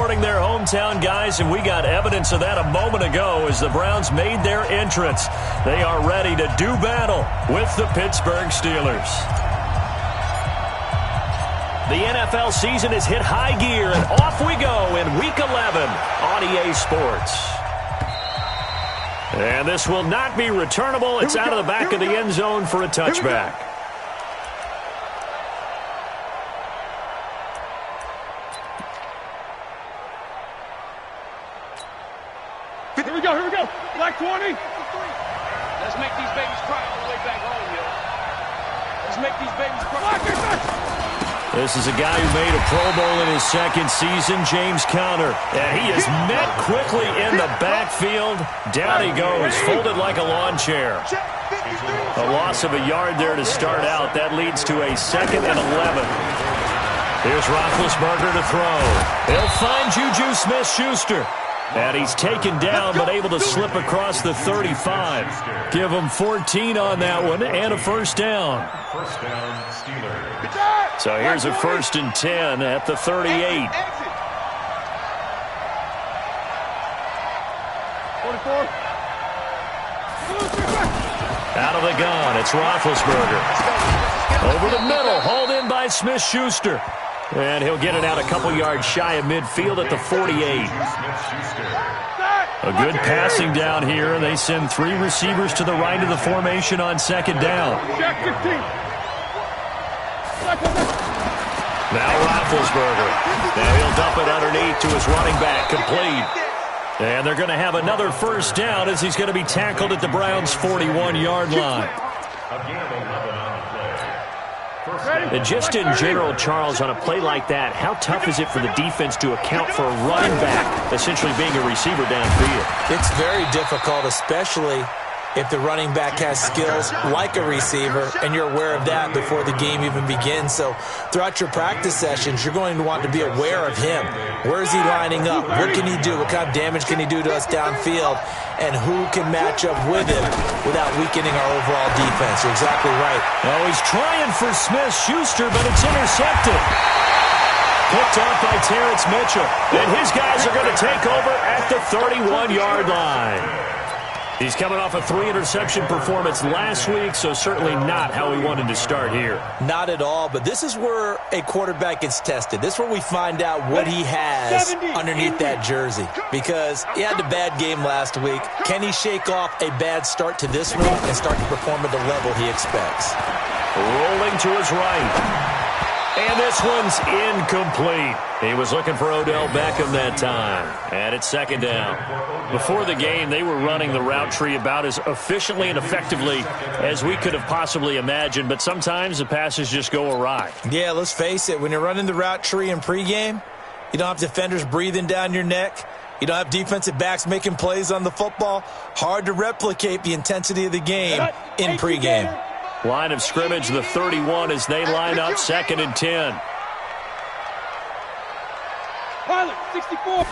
supporting their hometown guys, and we got evidence of that a moment ago as the Browns made their entrance. They are ready to do battle with the Pittsburgh Steelers. The NFL season has hit high gear, and off we go in Week 11 on EA Sports. And this will not be returnable. It's out of the back of the end zone for a touchback. Here we go. Black 20. Let's make these babies cry all the way back home, yo. Let's make these babies cry. This is a guy who made a Pro Bowl in his second season, James Conner. And he is met quickly in the backfield. Down he goes, folded like a lawn chair. A loss of a yard there to start out. That leads to a 2nd and 11. Here's Roethlisberger to throw. He'll find Juju Smith-Schuster. And he's taken down, but able to slip across the 35. Give him 14 on that one, and a first down. First down, Steelers. So here's a 1st and 10 at the 38. 44. Out of the gun, it's Roethlisberger. Over the middle, hauled in by Smith-Schuster. And he'll get it out a couple yards shy of midfield at the 48. A good passing down here, and they send 3 receivers to the right of the formation on 2nd down. Now Roethlisberger. Now he'll dump it underneath to his running back, complete. And they're going to have another first down as he's going to be tackled at the Browns' 41-yard line. And just in general, Charles, on a play like that, how tough is it for the defense to account for a running back essentially being a receiver downfield? It's very difficult, especially if the running back has skills like a receiver, and you're aware of that before the game even begins. So throughout your practice sessions, you're going to want to be aware of him. Where is he lining up? What can he do? What kind of damage can he do to us downfield? And who can match up with him without weakening our overall defense? You're exactly right. Oh, he's trying for Smith-Schuster, but it's intercepted. Picked off by Terrence Mitchell. And his guys are going to take over at the 31-yard line. He's coming off a 3-interception performance last week, so certainly not how he wanted to start here. Not at all, but this is where a quarterback gets tested. This is where we find out what he has underneath that jersey, because he had a bad game last week. Can he shake off a bad start to this one and start to perform at the level he expects? Rolling to his right. And this one's incomplete. He was looking for Odell Beckham that time. And it's 2nd down. Before the game, they were running the route tree about as efficiently and effectively as we could have possibly imagined. But sometimes the passes just go awry. Yeah, let's face it. When you're running the route tree in pregame, you don't have defenders breathing down your neck. You don't have defensive backs making plays on the football. Hard to replicate the intensity of the game in pregame. Line of scrimmage, the 31, as they line up 2nd and 10. Pilot, 64.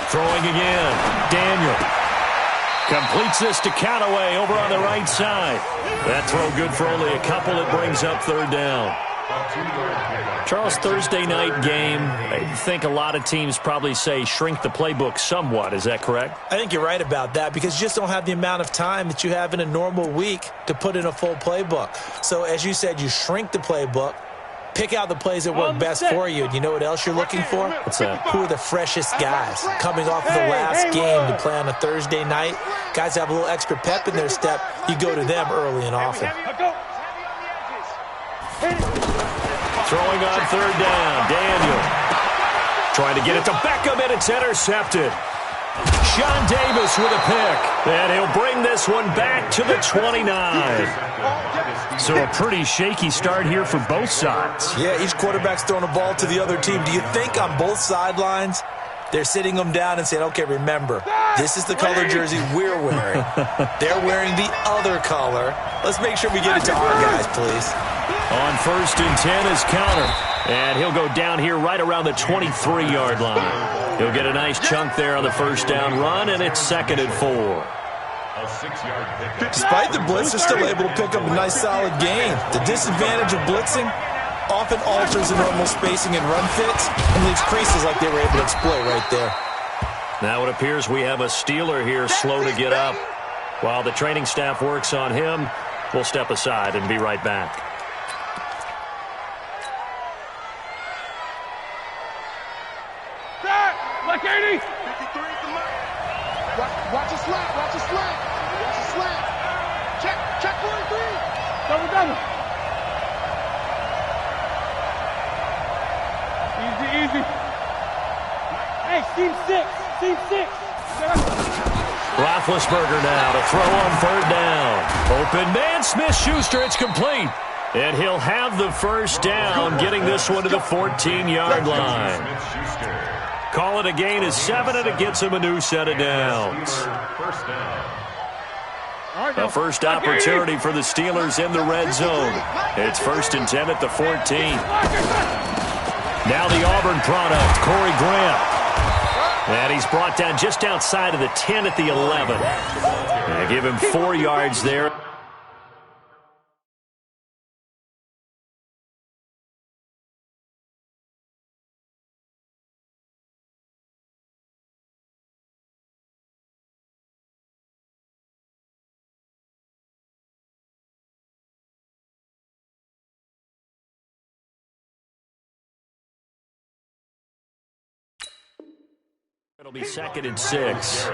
Throwing again. Daniel. Completes this to Callaway over on the right side. That throw good for only a couple. It brings up 3rd down. Charles, Thursday night game, I think a lot of teams probably say shrink the playbook somewhat. Is that correct? I think you're right about that, because you just don't have the amount of time that you have in a normal week to put in a full playbook. So as you said, you shrink the playbook, pick out the plays that work best for you. And you know what else you're looking for? What's that? Who are the freshest guys coming off of the last game to play on a Thursday night? Guys have a little extra pep in their step. You go to them early and often. Throwing on 3rd down, Daniel. Trying to get it to Beckham, and it's intercepted. Sean Davis with a pick, and he'll bring this one back to the 29. So a pretty shaky start here for both sides. Yeah, each quarterback's throwing a ball to the other team. Do you think on both sidelines they're sitting them down and saying, okay, remember, this is the color jersey we're wearing. They're wearing the other color. Let's make sure we get it to our guys, please. On 1st and 10 is Conner. And he'll go down here right around the 23-yard line. He'll get a nice chunk there on the 1st down run, and it's 2nd and 4. Despite the blitz, they're still able to pick up a nice solid gain. The disadvantage of blitzing, often alters the normal spacing and run fits and leaves creases like they were able to exploit right there. Now it appears we have a Steeler here slow to get up. While the training staff works on him, we'll step aside and be right back. Like 80. 53 to Mike. Watch a slant. Watch a slant. Watch a slant. Check 43. Double. Easy. Hey, team 6. Roethlisberger now to throw on third down. Open man, Smith-Schuster, it's complete. And he'll have the first down, getting this one to the 14-yard line. Call it a gain of 7, and it gets him a new set of downs. First down. A first opportunity for the Steelers in the red zone. It's 1st and 10 at the 14. Now the Auburn product, Corey Grant. And he's brought down just outside of the 10 at the 11. They give him 4 yards there. It'll be 2nd and 6. A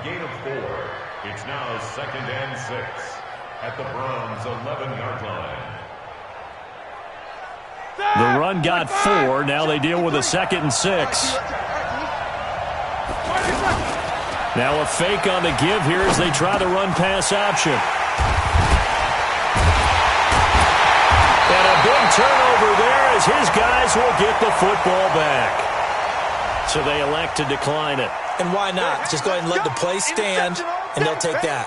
gain of 4. It's now 2nd and 6 at the Browns' 11-yard line. The run got 4. Now they deal with a 2nd and 6. Now a fake on the give here as they try the run-pass option. And a big turnover there as his guys will get the football back. So they elect to decline it. And why not? Just go ahead and let the play stand, and they'll take that.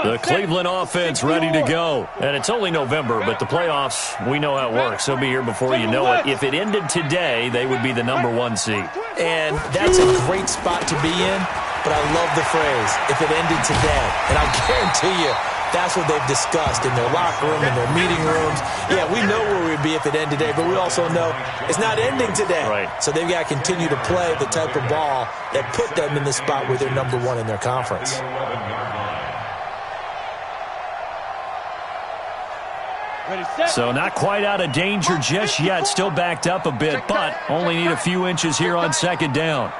The Cleveland offense ready to go. And it's only November, but the playoffs, we know how it works. They'll be here before you know it. If it ended today, they would be the #1 seed. And that's a great spot to be in, but I love the phrase, if it ended today. And I guarantee you, that's what they've discussed in their locker room, in their meeting rooms. Yeah, we know where we'd be if it ended today, but we also know it's not ending today. Right. So they've got to continue to play the type of ball that put them in the spot where they're #1 in their conference. So not quite out of danger just yet. Still backed up a bit, but only need a few inches here on 2nd down.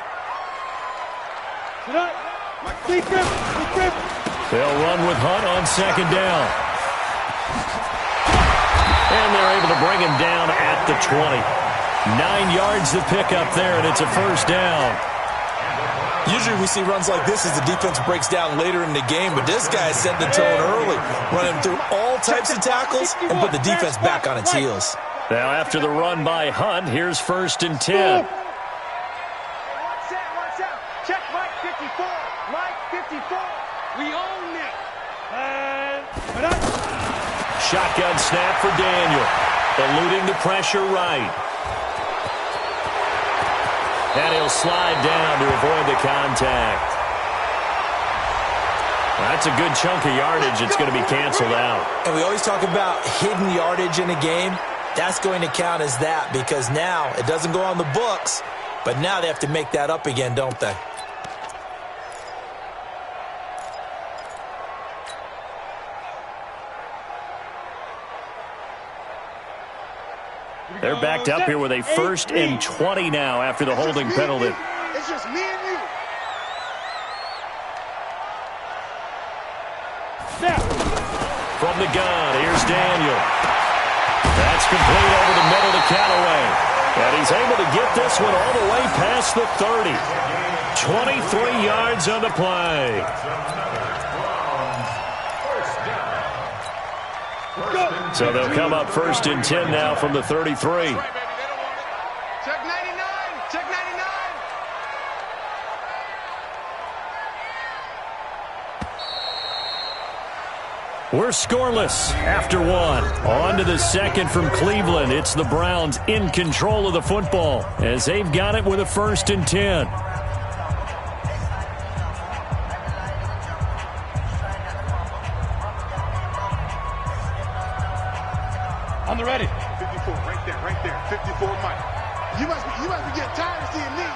They'll run with Hunt on 2nd down. And they're able to bring him down at the 20. 9 yards to pick up there, and it's a first down. Usually we see runs like this as the defense breaks down later in the game, but this guy set the tone early, running through all types of tackles and put the defense back on its heels. Now after the run by Hunt, here's 1st and 10. Watch out. Check Mike 54. Mike 54. We own it. Shotgun snap for Daniel. Eluding the pressure right. And he'll slide down to avoid the contact. That's a good chunk of yardage. It's going to be canceled out. And we always talk about hidden yardage in a game. That's going to count as that because now it doesn't go on the books, but now they have to make that up again, don't they? They're backed up here with a 1st and 20 now after the holding penalty. It's just me and you. From the gun, here's Daniel. That's complete over the middle to Callaway. And he's able to get this one all the way past the 30. 23 yards on the play. So they'll come up 1st and 10 now from the 33. Check 99. Check 99. We're scoreless after one. On to the second from Cleveland. It's the Browns in control of the football as they've got it with a 1st and 10. On the ready. 54, right there. 54, Mike. You must be getting tired of seeing me.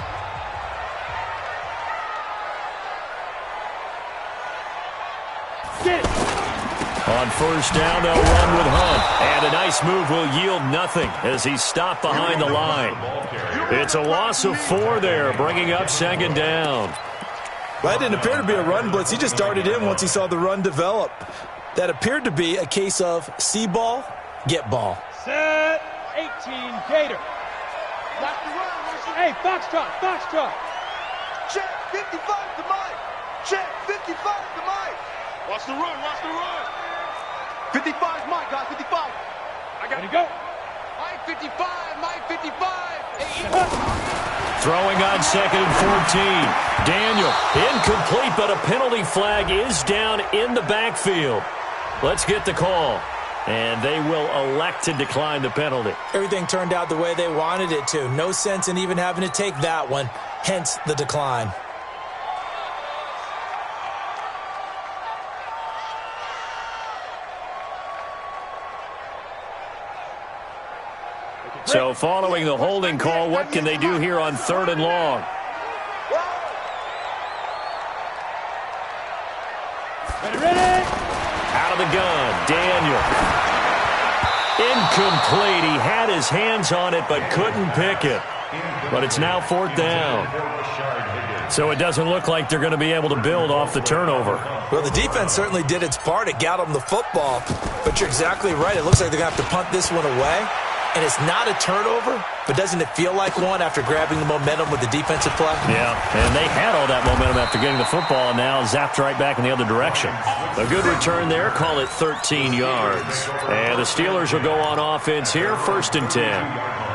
Get it. On 1st down, they'll run with Hunt. And a nice move will yield nothing as he's stopped behind the line. It's a loss of 4 there, bringing up 2nd down. Well, that didn't appear to be a run blitz. He just darted in once he saw the run develop. That appeared to be a case of see ball, get ball. Set. 18, Gator. Watch the run. Hey, Foxtrot. Check 55 to Mike. Check 55 to Mike. Watch the run. 55 is Mike, guys. 55. Ready to go. Mike 55. Mike 55. Throwing on 2nd and 14. Daniel, incomplete, but a penalty flag is down in the backfield. Let's get the call. And they will elect to decline the penalty. Everything turned out the way they wanted it to. No sense in even having to take that one, hence the decline. So following the holding call, what can they do here on 3rd and long? Ready. Out of the gun, Daniel. Incomplete. He had his hands on it but couldn't pick it. But it's now 4th down. So it doesn't look like they're going to be able to build off the turnover. Well, the defense certainly did its part. It got them the football. But you're exactly right. It looks like they're going to have to punt this one away. And it's not a turnover, but doesn't it feel like one after grabbing the momentum with the defensive play? Yeah, and they had all that momentum after getting the football and now zapped right back in the other direction. A good return there, call it 13 yards. And the Steelers will go on offense here, 1st and 10.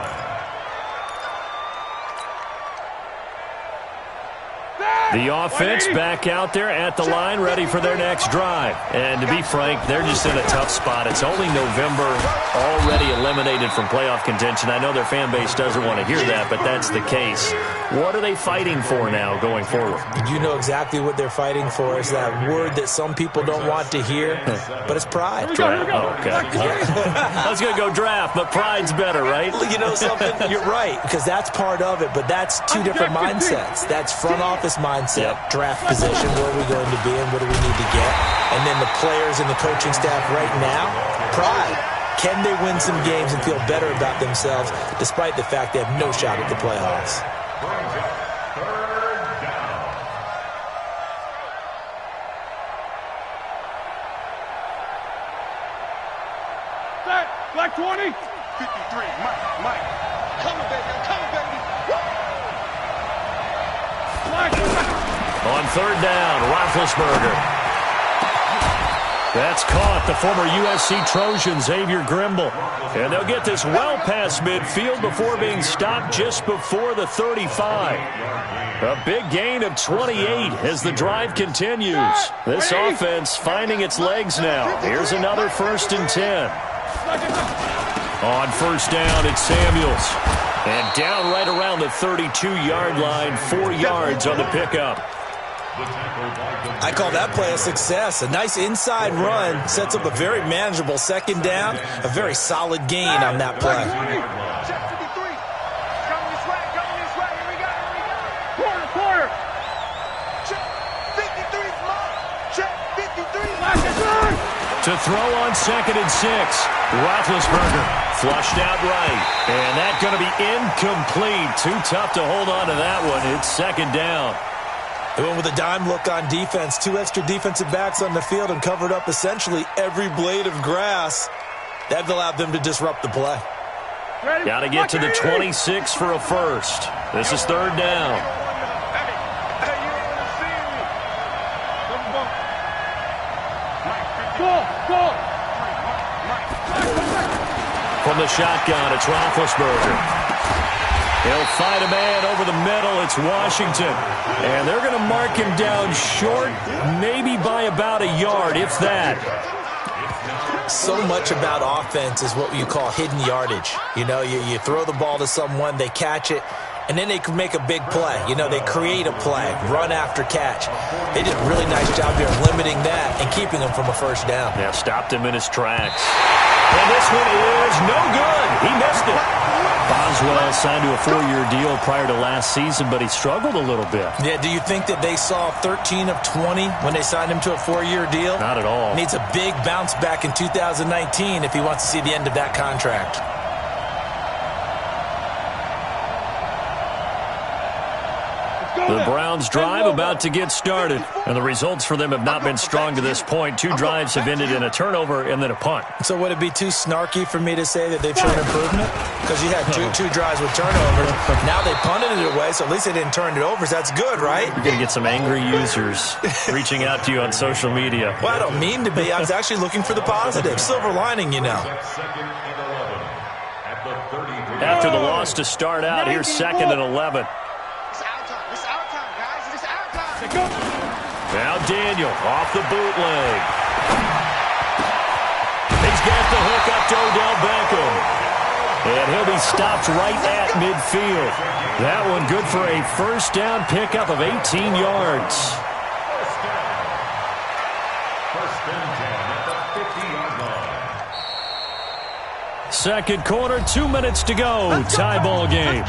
The offense back out there at the line, ready for their next drive. And to be frank, they're just in a tough spot. It's only November, already eliminated from playoff contention. I know their fan base doesn't want to hear that, but that's the case. What are they fighting for now going forward? You know exactly what they're fighting for. Is that word that some people don't want to hear, but it's pride. Draft. Oh, okay. I was going to go draft, but pride's better, right? You know something? You're right, because that's part of it, but that's 2 different mindsets. That's front office mindset. Draft position, where are we going to be and what do we need to get? And then the players and the coaching staff right now, pride. Can they win some games and feel better about themselves despite the fact they have no shot at the playoffs? Black 20. 53, Mike. Coming, baby. On 3rd down, Roethlisberger. That's caught, the former USC Trojan, Xavier Grimble. And they'll get this well past midfield before being stopped just before the 35. A big gain of 28 as the drive continues. This offense finding its legs now. Here's another 1st and 10. On 1st down, it's Samuels. And down right around the 32-yard line, 4 yards on the pickup. I call that play a success. A nice inside run sets up a very manageable 2nd down. A very solid gain on that play. Check 53. Coming this way. Here we go. Quarter. Check 53 is Mike. Check 53. To throw on 2nd and 6. Roethlisberger flushed out right. And that's going to be incomplete. Too tough to hold on to that one. It's 2nd down. They went with a dime look on defense. 2 extra defensive backs on the field and covered up essentially every blade of grass. That allowed them to disrupt the play. Got to get to the 26 for a first. This is 3rd down. Go. From the shotgun, it's Roethlisberger. He'll fight a man over the middle. It's Washington. And they're going to mark him down short, maybe by about a yard, if that. So much about offense is what you call hidden yardage. You know, you throw the ball to someone, they catch it, and then they can make a big play. You know, they create a play, run after catch. They did a really nice job here of limiting that and keeping him from a first down. Yeah, stopped him in his tracks. And this one is no good. He missed it. Boswell signed to a 4-year deal prior to last season, but he struggled a little bit. Yeah, do you think that they saw 13 of 20 when they signed him to a 4-year deal? Not at all. Needs a big bounce back in 2019 if he wants to see the end of that contract. The Browns' drive about to get started, and the results for them have not been strong to this point. 2 drives have ended in a turnover and then a punt. So would it be too snarky for me to say that they've shown improvement? Because you had two drives with turnovers. Now they punted it away, so at least they didn't turn it over. So that's good, right? You're going to get some angry users reaching out to you on social media. Well, I don't mean to be. I was actually looking for the positive. Silver lining, you know. After the loss to start out, here's 2nd and 11. Now Daniel off the bootleg. He's got the hook up to Odell Beckham. And he'll be stopped right at midfield. That one good for a first down pickup of 18 yards. First and 10 at the 50-yard line. Second quarter, 2 minutes to go. Tie ball game.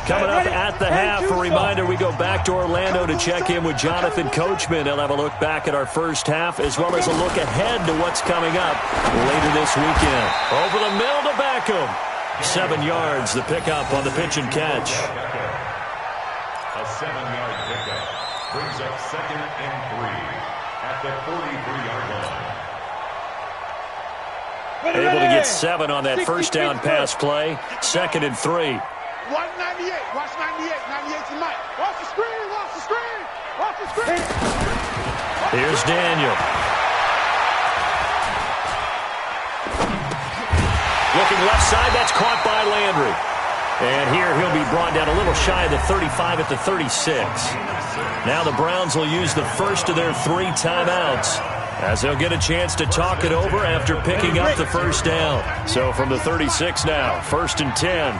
Coming up at the half, a reminder, we go back to Orlando to check in with Jonathan Coachman. He'll have a look back at our first half as well as a look ahead to what's coming up later this weekend. Over the middle to Beckham. 7 yards, the pickup on the pitch and catch. A 7-yard pickup brings up 2nd and 3 at the 43-yard line. Able to get 7 on that first down pass play. 2nd and 3. Watch 98. Watch 98. 98's the mic. Watch the screen. Watch the screen. Watch the screen. Here's Daniel. Looking left side. That's caught by Landry. And here he'll be brought down a little shy of the 35 at the 36. Now the Browns will use the first of their 3 timeouts, as they'll get a chance to talk it over after picking up the first down. So from the 36 now, 1st and 10.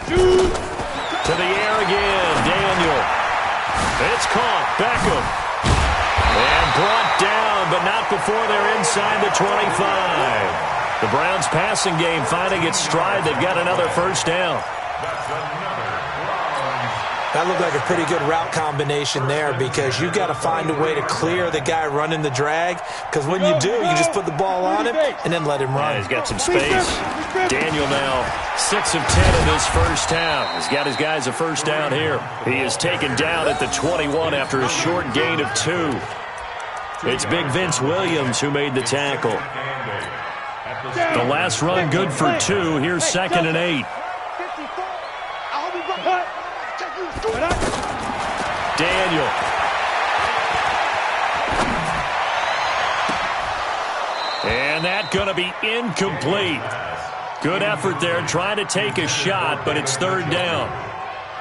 To the air again, Daniel. It's caught, Beckham. And brought down, but not before they're inside the 25. The Browns passing game finding its stride. They've got another first down. That looked like a pretty good route combination there, because you got to find a way to clear the guy running the drag, because when you do, you just put the ball on him and then let him run. Yeah, he's got some space. Daniel now 6 of 10 in this first half. He's got his guys a first down here. He is taken down at the 21 after a short gain of 2. It's Big Vince Williams who made the tackle. The last run good for 2. Here's 2nd and 8. Daniel. And that going to be incomplete. Good effort there, trying to take a shot, but it's 3rd down.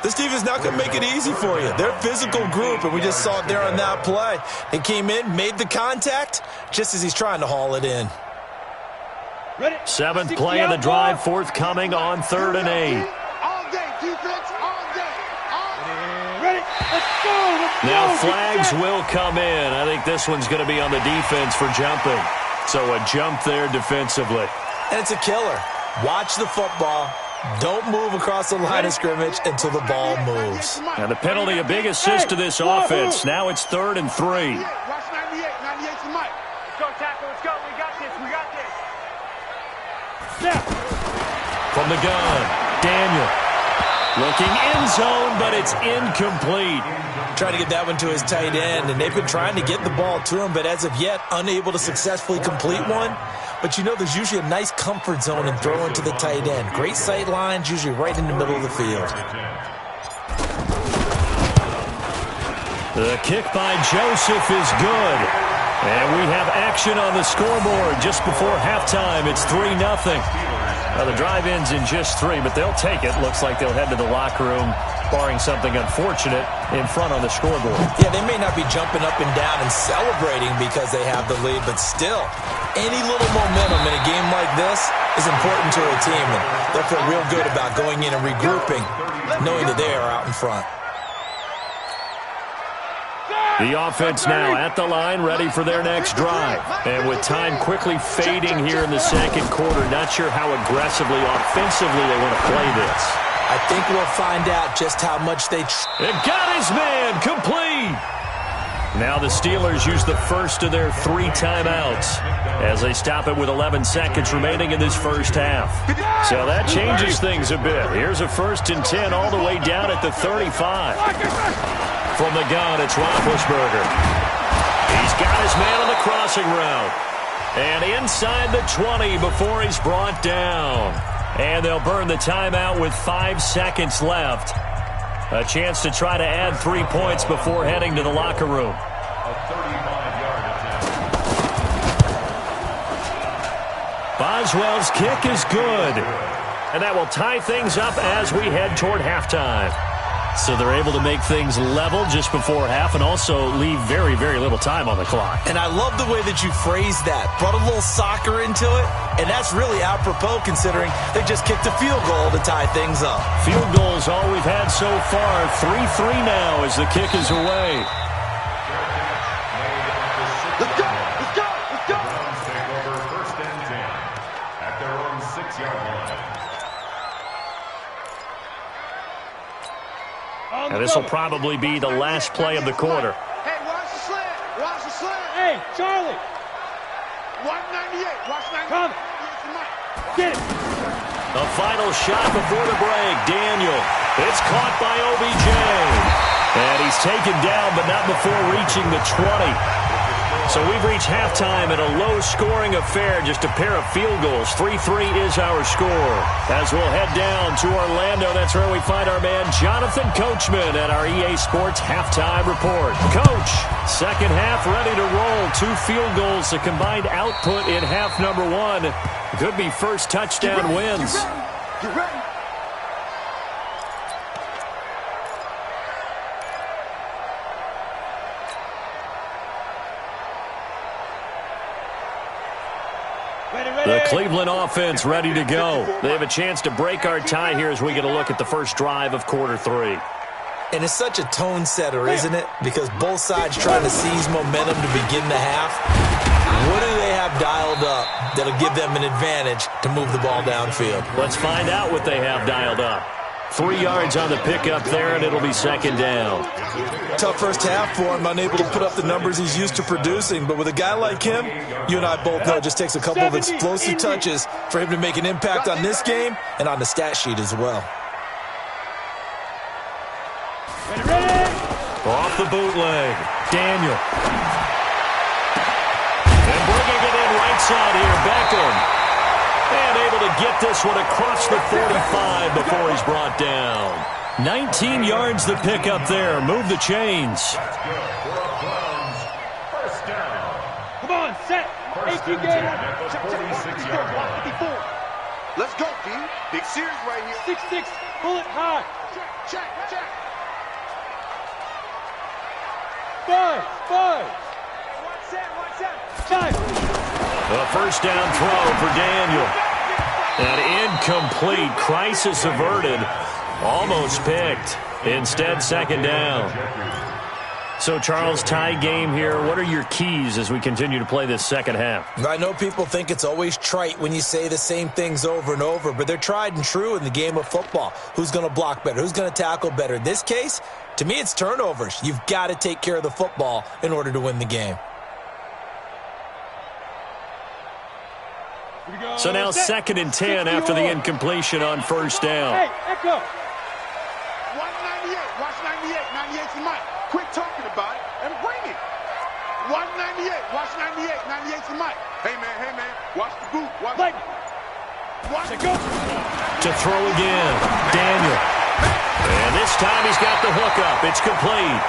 This defense is not going to make it easy for you. They're a physical group, and we just saw it there on that play. They came in, made the contact, just as he's trying to haul it in. 7th play of the drive, forthcoming on 3rd and 8. All day, defense, all day. Ready? Let's go. Now flags will come in. I think this one's going to be on the defense for jumping. So a jump there defensively. And it's a killer. Watch the football. Don't move across the line of scrimmage until the ball moves. And the penalty, a big assist to this offense. Now it's 3rd and 3. Watch 98. 98's the mic. Let's go, tackle. Let's go. We got this. We got this. Snap. From the gun, Daniel. Looking end zone, but it's incomplete. Trying to get that one to his tight end, and they've been trying to get the ball to him, but as of yet, unable to successfully complete one. but you know there's usually a nice comfort zone in throwing to the tight end. Great sight lines, usually right in the middle of the field. The kick by Joseph is good. And we have action on the scoreboard just before halftime. It's 3-0. Now the drive ends in just 3, but they'll take it. Looks like they'll head to the locker room, barring something unfortunate, in front on the scoreboard. Yeah, they may not be jumping up and down and celebrating because they have the lead, but still, any little momentum in a game like this is important to a team, and they'll feel real good about going in and regrouping, knowing that they are out in front. The offense now at the line, ready for their next drive. And with time quickly fading here in the second quarter, not sure how aggressively, offensively they want to play this. I think we'll find out just how much they... It got his man, complete! Now the Steelers use the first of their 3 timeouts as they stop it with 11 seconds remaining in this first half. So that changes things a bit. Here's a 1st and 10 all the way down at the 35. From the gun, it's Roethlisberger. He's got his man on the crossing route. And inside the 20 before he's brought down. And they'll burn the timeout with 5 seconds left. A chance to try to add 3 points before heading to the locker room. A 35-yard attempt. Boswell's kick is good. And that will tie things up as we head toward halftime. So they're able to make things level just before half and also leave very, very little time on the clock. And I love the way that you phrased that. Brought a little soccer into it, and that's really apropos considering they just kicked a field goal to tie things up. Field goals all we've had so far. 3-3 now as the kick is away. Let's go! Let's go! Let's go! Browns take over 1st and 10 at their own 6-yard line. And this will probably be the last play of the quarter. Hey, watch the slant. Watch the slant. Hey, Charlie. Watch 98. Watch 98. Come. Get it. The final shot before the break. Daniel. It's caught by OBJ. And he's taken down, but not before reaching the 20. So we've reached halftime in a low-scoring affair, just a pair of field goals. 3-3 is our score. As we'll head down to Orlando, that's where we find our man Jonathan Coachman at our EA Sports Halftime Report. Coach, second half ready to roll. 2 field goals, the combined output in half number 1. Could be first touchdown wins. Get ready. The Cleveland offense ready to go. They have a chance to break our tie here as we get a look at the first drive of quarter 3. And it's such a tone setter, isn't it? Because both sides trying to seize momentum to begin the half. What do they have dialed up that'll give them an advantage to move the ball downfield? Let's find out what they have dialed up. 3 yards on the pickup there, and it'll be second down. Tough first half for him, unable to put up the numbers he's used to producing. But with a guy like him, you and I both know it just takes a couple of explosive touches for him to make an impact on this game and on the stat sheet as well. Off the bootleg, Daniel. And bringing it in right side here, Beckham. And able to get this one across the 45 before he's brought down. 19 yards the pick up there. Move the chains. That's good for a Browns first down. Come on, set. First and 10 at the 46-yard line. Let's go, D. Big series right here. 6-6. Pull it high. Check. 5. Watch that. 5. A first down throw for Daniel. And incomplete. Crisis averted. Almost picked. Instead, second down. So, Charles, tie game here. What are your keys as we continue to play this second half? I know people think it's always trite when you say the same things over and over, but they're tried and true in the game of football. Who's going to block better? Who's going to tackle better? In this case, to me, it's turnovers. You've got to take care of the football in order to win the game. So now second and 10 after the incompletion on first down. Hey, Echo. Watch 98. Watch 98. 98's the mic. Quit talking about it and bring it. Watch 98. Watch 98. 98's the mic. Hey, man. Watch the boot. Watch it. Go. To throw again. Daniel. And this time he's got the hook up. It's complete.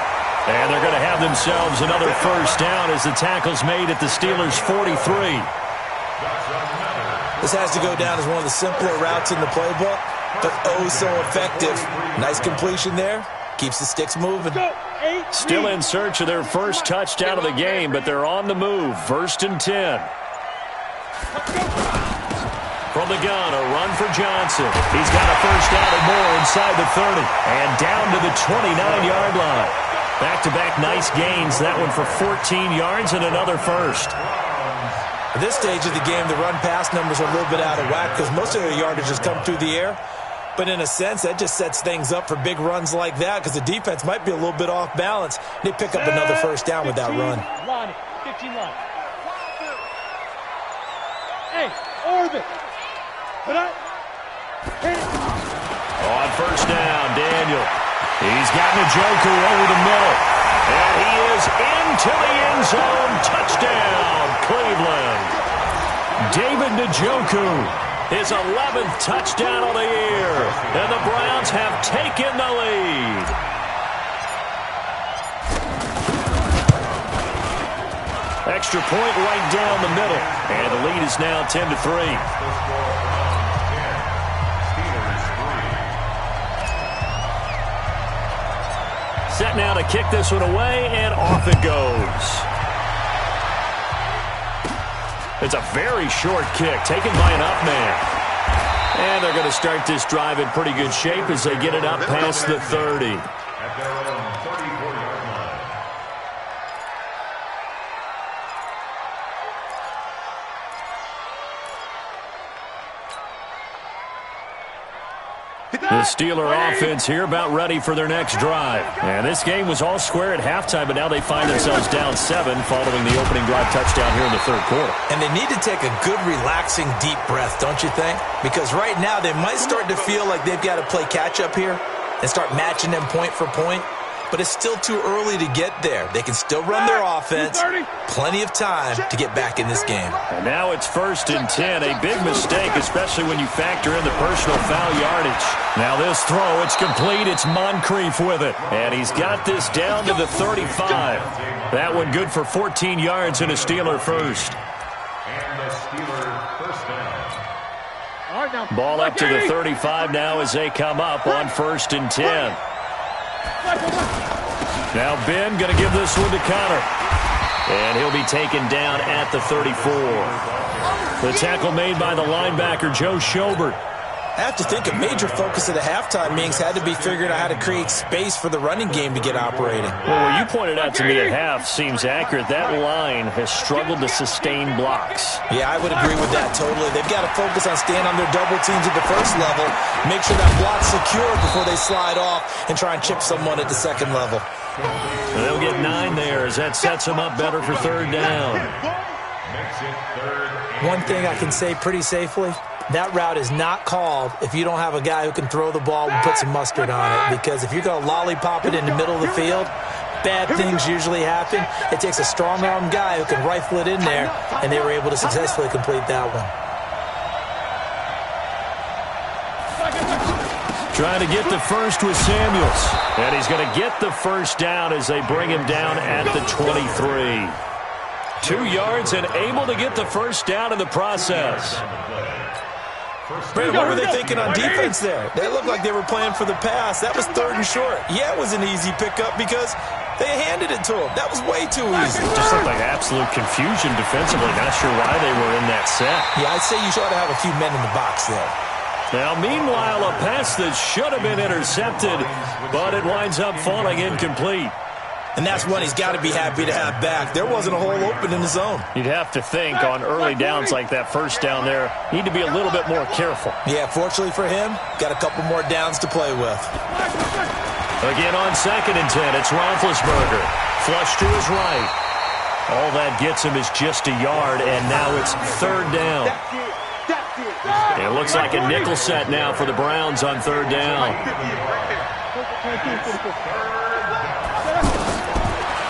And they're going to have themselves another first down as the tackle's made at the Steelers' 43. This has to go down as one of the simpler routes in the playbook, but oh so effective. Nice completion there. Keeps the sticks moving. Still in search of their first touchdown of the game, but they're on the move. 1st and 10. From the gun, a run for Johnson. He's got a first down and more inside the 30. And down to the 29-yard line. Back-to-back nice gains. That one for 14 yards and another first. At this stage of the game, the run-pass numbers are a little bit out of whack because most of their yardage has come through the air. But in a sense, that just sets things up for big runs like that because the defense might be a little bit off balance. They pick up another first down with that run. 15 line. Hey, orbit. Put up. On first down, Daniel. He's got Njoku over the middle. And he is into the end zone. Touchdown, Cleveland. David Njoku, his 11th touchdown of the year. And the Browns have taken the lead. Extra point right down the middle. And the lead is now 10-3. Set now to kick this one away, and off it goes. It's a very short kick, taken by an up man. And they're going to start this drive in pretty good shape as they get it up past the 30. At their own 34-yard line. The Steeler offense here about ready for their next drive. And this game was all square at halftime, but now they find themselves down 7 following the opening drive touchdown here in the 3rd quarter. And they need to take a good, relaxing, deep breath, don't you think? Because right now they might start to feel like they've got to play catch-up here and start matching them point for point. But it's still too early to get there. They can still run their offense. Plenty of time to get back in this game. And now it's 1st and 10. A big mistake, especially when you factor in the personal foul yardage. Now this throw, it's complete. It's Moncrief with it. And he's got this down to the 35. That one good for 14 yards and a Steeler first. And the Steeler first down. Ball up to the 35 now as they come up on 1st and 10. Now Ben going to give this one to Connor. And he'll be taken down at the 34. The tackle made by the linebacker, Joe Schobert. I have to think a major focus of the halftime meetings had to be figuring out how to create space for the running game to get operating. Well, what you pointed out to me at half seems accurate. That line has struggled to sustain blocks. Yeah, I would agree with that totally. They've got to focus on staying on their double teams at the first level, make sure that block's secure before they slide off and try and chip someone at the second level. They'll get 9 there as that sets them up better for 3rd down. Makes it 3rd and One thing I can say pretty safely, that route is not called if you don't have a guy who can throw the ball and put some mustard on it. Because if you're going to lollipop it in the middle of the field, bad things usually happen. It takes a strong-arm guy who can rifle it in there, and they were able to successfully complete that one. Trying to get the first with Samuels. And he's going to get the first down as they bring him down at the 23. 2 yards and able to get the first down in the process. Brandon, what were they thinking on defense there? They looked like they were playing for the pass. That was 3rd and short. Yeah, it was an easy pickup because they handed it to him. That was way too easy. Just looked like absolute confusion defensively. Not sure why they were in that set. Yeah, I'd say you ought to have a few men in the box there. Now, meanwhile, a pass that should have been intercepted, but it winds up falling incomplete. And that's one he's got to be happy to have back. There wasn't a hole open in the zone. You'd have to think on early downs like that first down there, need to be a little bit more careful. Yeah, fortunately for him, got a couple more downs to play with. Again on 2nd and 10, it's Roethlisberger. Flush to his right. All that gets him is just a yard, and now it's 3rd down. It looks like a nickel set now for the Browns on 3rd down.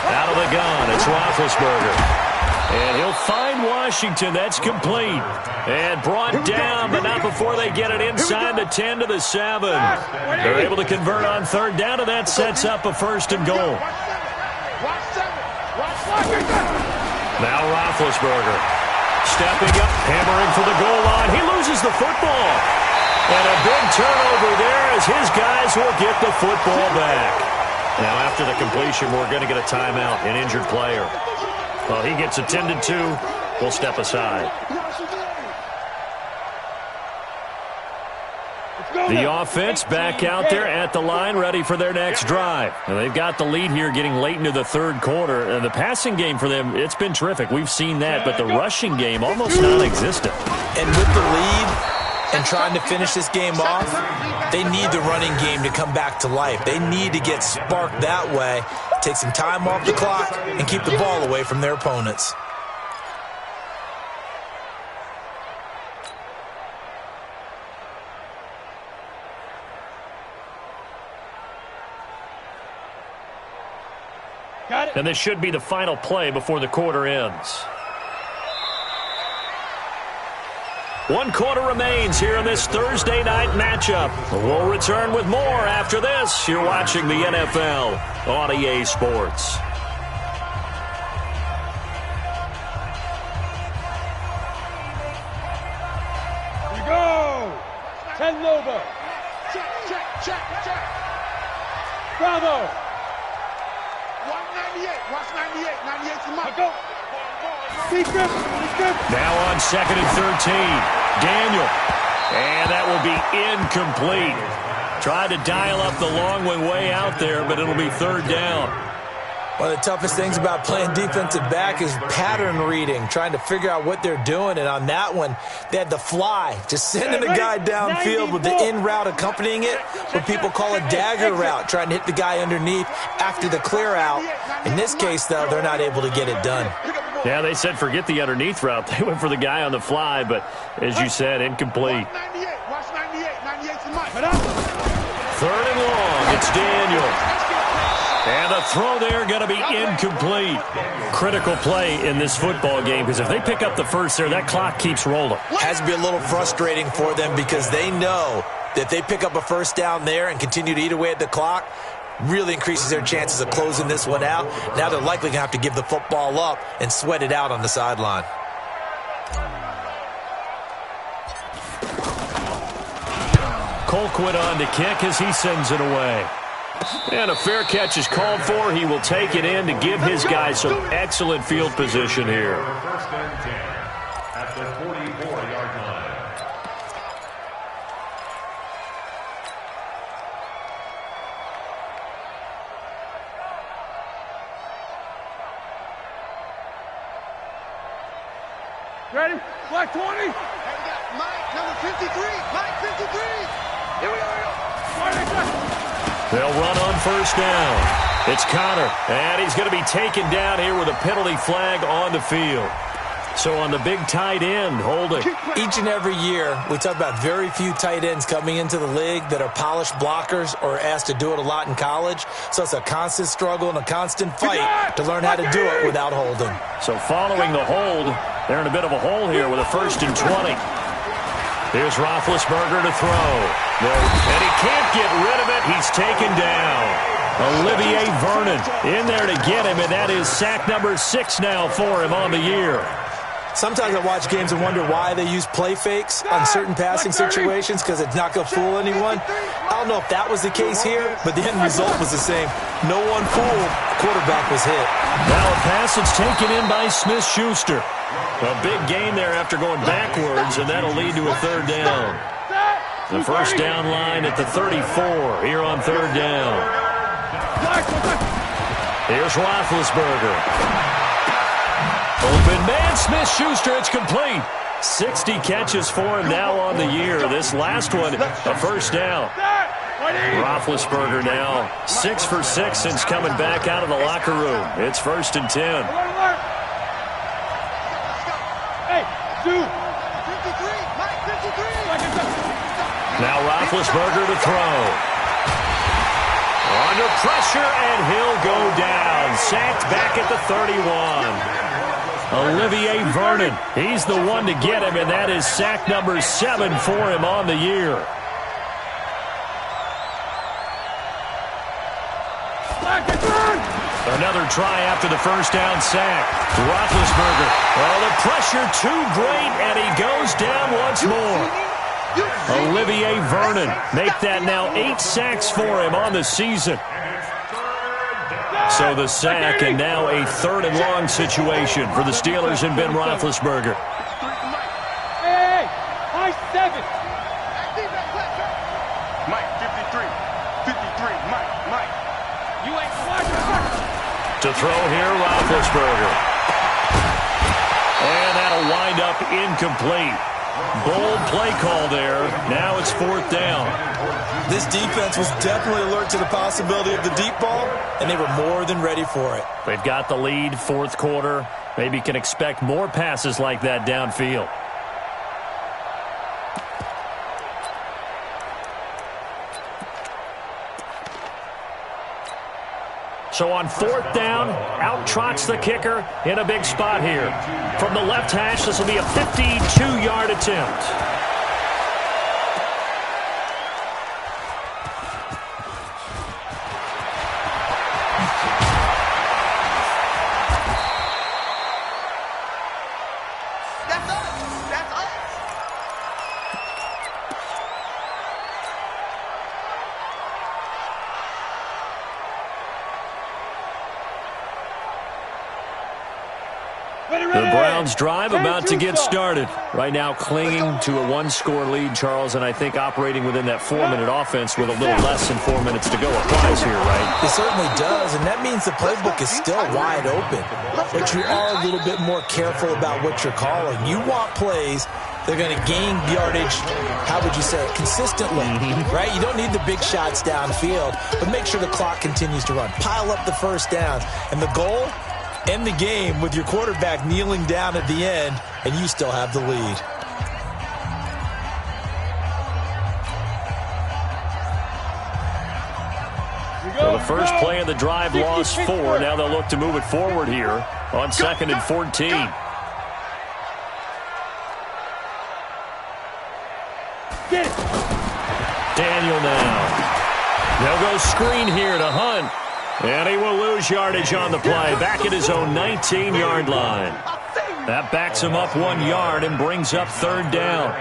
Out Out of the gun, it's Roethlisberger. And he'll find Washington. That's complete. And brought down, but not before they get it inside the 10 to the 7. They're able to convert on third down, and that sets up a 1st and goal. Now Roethlisberger stepping up, hammering for the goal line. He loses the football. And a big turnover there as his guys will get the football back. Now after the completion, we're going to get a timeout, an injured player. Well, he gets attended to. We'll step aside. The offense back out there at the line, ready for their next drive. And they've got the lead here getting late into the third quarter. And the passing game for them, it's been terrific. We've seen that. But the rushing game, almost non-existent. And with the lead and trying to finish this game off, they need the running game to come back to life. They need to get sparked that way, take some time off the clock, and keep the ball away from their opponents. Got it. And this should be the final play before the quarter ends. 1 quarter remains here in this Thursday night matchup. We'll return with more after this. You're watching the NFL on EA Sports. Here we go. 10 Nova. Check. Bravo. 198. Watch 98. 98's the mark. Go. Be good. Now on 2nd and 13. Daniel. And that will be incomplete. Tried to dial up the long way out there, but it'll be 3rd down. One of the toughest things about playing defensive back is pattern reading, trying to figure out what they're doing. And on that one, they had the fly, just sending the guy downfield with the in route accompanying it, what people call a dagger route, trying to hit the guy underneath after the clear out. In this case, though, they're not able to get it done. Yeah, they said forget the underneath route. They went for the guy on the fly, but as you said, incomplete. Watch 98. 98's the mark. 3rd and long. It's Daniel. And the throw there going to be incomplete. Critical play in this football game because if they pick up the first there, that clock keeps rolling. Has to be a little frustrating for them because they know that if they pick up a first down there and continue to eat away at the clock, really increases their chances of closing this one out. Now they're likely going to have to give the football up and sweat it out on the sideline. Colquitt on to kick as he sends it away. And a fair catch is called for. He will take it in to give his guys some excellent field position here. 1st and 10 at the 44-yard line. Ready? Black 20. Mike, number 53. Mike, 53. Here we go. They'll run on 1st down. It's Connor, and he's going to be taken down here with a penalty flag on the field. So on the big tight end, holding. Each and every year, we talk about very few tight ends coming into the league that are polished blockers or asked to do it a lot in college. So it's a constant struggle and a constant fight to learn how to do it without holding. So following the hold, they're in a bit of a hole here with a 1st and 20. Here's Roethlisberger to throw. And he can't get rid of it. He's taken down. Olivier Vernon in there to get him, and that is sack number 6 now for him on the year. Sometimes I watch games and wonder why they use play fakes on certain passing situations because it's not going to fool anyone. I don't know if that was the case here, but the end result was the same. No one fooled. Quarterback was hit. Now a pass that's taken in by Smith-Schuster. A big gain there after going backwards, and that'll lead to a 3rd down. The 1st down line at the 34 here on 3rd down. Here's Roethlisberger. Open man, Smith-Schuster, it's complete. 60 catches for him now on the year. This last one, a 1st down. Roethlisberger now 6 for 6 since coming back out of the locker room. It's 1st and 10. Hey, Sue. 53. Mike, 53. Now Roethlisberger to throw. Under pressure, and he'll go down. Sacked back at the 31. Olivier Vernon, he's the one to get him, and that is sack number 7 for him on the year. Another try after the first down sack. Roethlisberger. Oh, the pressure too great, and he goes down once more. Olivier Vernon. Make that now 8 sacks for him on the season. So the sack, and now a 3rd and long situation for the Steelers and Ben Roethlisberger. Hey, high 7. Mike, 53. 53, Mike. You ain't watching. To throw here, Roethlisberger. And that'll wind up incomplete. Bold play call there. Now it's 4th down. This defense was definitely alert to the possibility of the deep ball, and they were more than ready for it. They've got the lead, 4th quarter. Maybe can expect more passes like that downfield. So on 4th down, out trots the kicker in a big spot here. From the left hash, this will be a 52-yard attempt. The Browns drive about to get started. Right now clinging to a 1-score lead, Charles, and I think operating within that 4-minute offense with a little less than 4 minutes to go applies here, right? It certainly does, and that means the playbook is still wide open. But you are a little bit more careful about what you're calling. You want plays that are going to gain yardage, how would you say it, consistently, right? You don't need the big shots downfield, but make sure the clock continues to run. Pile up the first downs. And the goal? End the game with your quarterback kneeling down at the end, and you still have the lead. Well, the first play of the drive lost 4. Now they'll look to move it forward here on 2nd and 14. Daniel now. They'll go screen here to Hunt. And he will lose yardage on the play. Back at his own 19-yard line. That backs him up 1 yard and brings up 3rd down.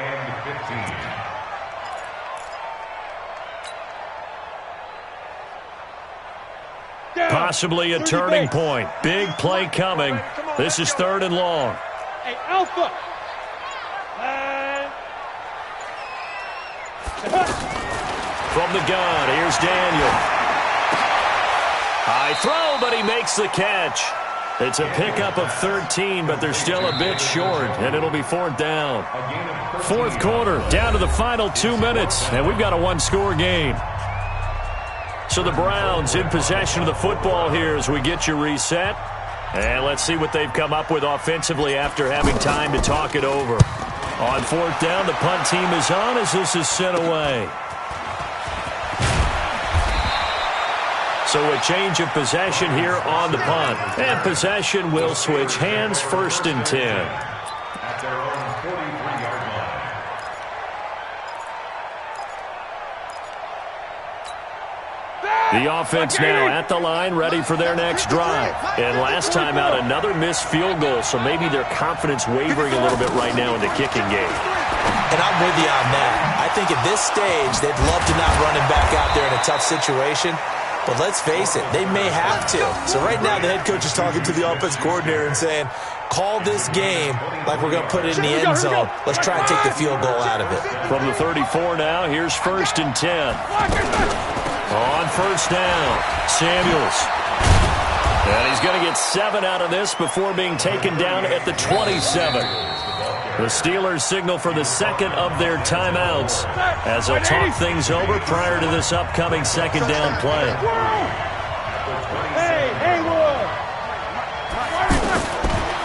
Possibly a turning point. Big play coming. This is 3rd and long. Hey, Alpha. From the gun, here's Daniel. High throw, but he makes the catch. It's a pickup of 13, but they're still a bit short, and it'll be 4th down. 4th quarter, down to the final 2 minutes, and we've got a 1-score game. So the Browns in possession of the football here as we get you reset. And let's see what they've come up with offensively after having time to talk it over. On 4th down, the punt team is on as this is sent away. So a change of possession here on the punt. And possession will switch hands, 1st and 10. At their own 43-yard line. The offense now at the line, ready for their next drive. And last time out, another missed field goal, so maybe their confidence wavering a little bit right now in the kicking game. And I'm with you on that. I think at this stage, they'd love to not run him back out there in a tough situation. But let's face it, they may have to. So right now, the head coach is talking to the offense coordinator and saying, call this game like we're going to put it in the end zone. Let's try and take the field goal out of it. From the 34 now, here's 1st and 10. On 1st down, Samuels. And he's going to get 7 out of this before being taken down at the 27. The Steelers signal for the 2nd of their timeouts as they'll talk things over prior to this upcoming 2nd down play. Hey,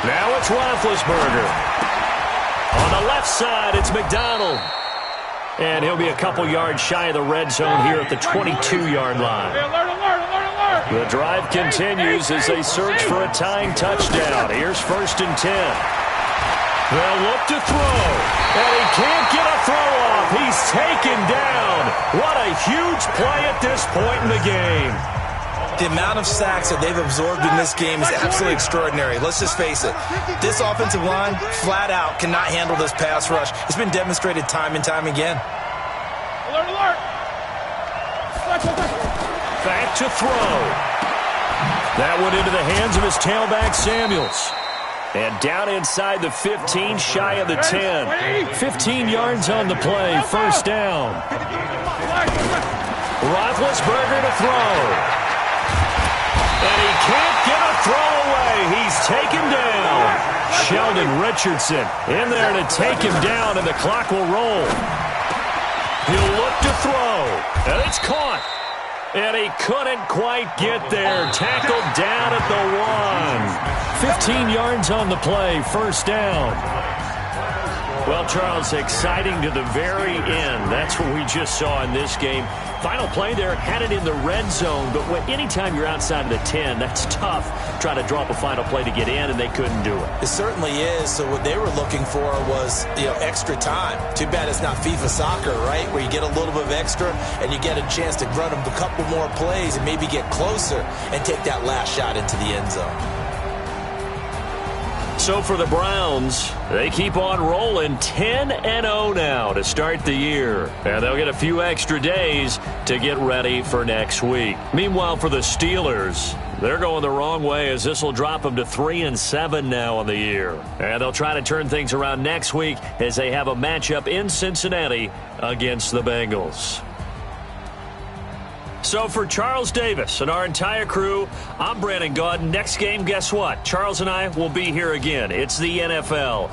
Now it's Roethlisberger. On the left side, it's McDonald. And he'll be a couple yards shy of the red zone here at the 22-yard line. Alert, alert, The drive continues as they search for a tying touchdown. Here's 1st and 10. They'll look to throw, and he can't get a throw off. He's taken down. What a huge play at this point in the game. The amount of sacks that they've absorbed in this game is absolutely extraordinary. Let's just face it. This offensive line, flat out, cannot handle this pass rush. It's been demonstrated time and time again. Alert, alert. Back to throw. That went into the hands of his tailback, Samuels. And down inside the 15, shy of the 10. 15 yards on the play, 1st down. Roethlisberger to throw. And he can't get a throw away. He's taken down. Sheldon Richardson in there to take him down, and the clock will roll. He'll look to throw, and it's caught. And he couldn't quite get there. Tackled down at the 1. 15 yards on the play, 1st down. Well, Charles, exciting to the very end. That's what we just saw in this game. Final play there, had it in the red zone, but anytime you're outside of the 10, that's tough. Trying to drop a final play to get in, and they couldn't do it. It certainly is. So what they were looking for was, extra time. Too bad it's not FIFA soccer, right, where you get a little bit of extra and you get a chance to run a couple more plays and maybe get closer and take that last shot into the end zone. So for the Browns, they keep on rolling 10-0 now to start the year. And they'll get a few extra days to get ready for next week. Meanwhile, for the Steelers, they're going the wrong way as this will drop them to 3-7 now on the year. And they'll try to turn things around next week as they have a matchup in Cincinnati against the Bengals. So for Charles Davis and our entire crew, I'm Brandon Gaudin. Next game, guess what? Charles and I will be here again. It's the NFL.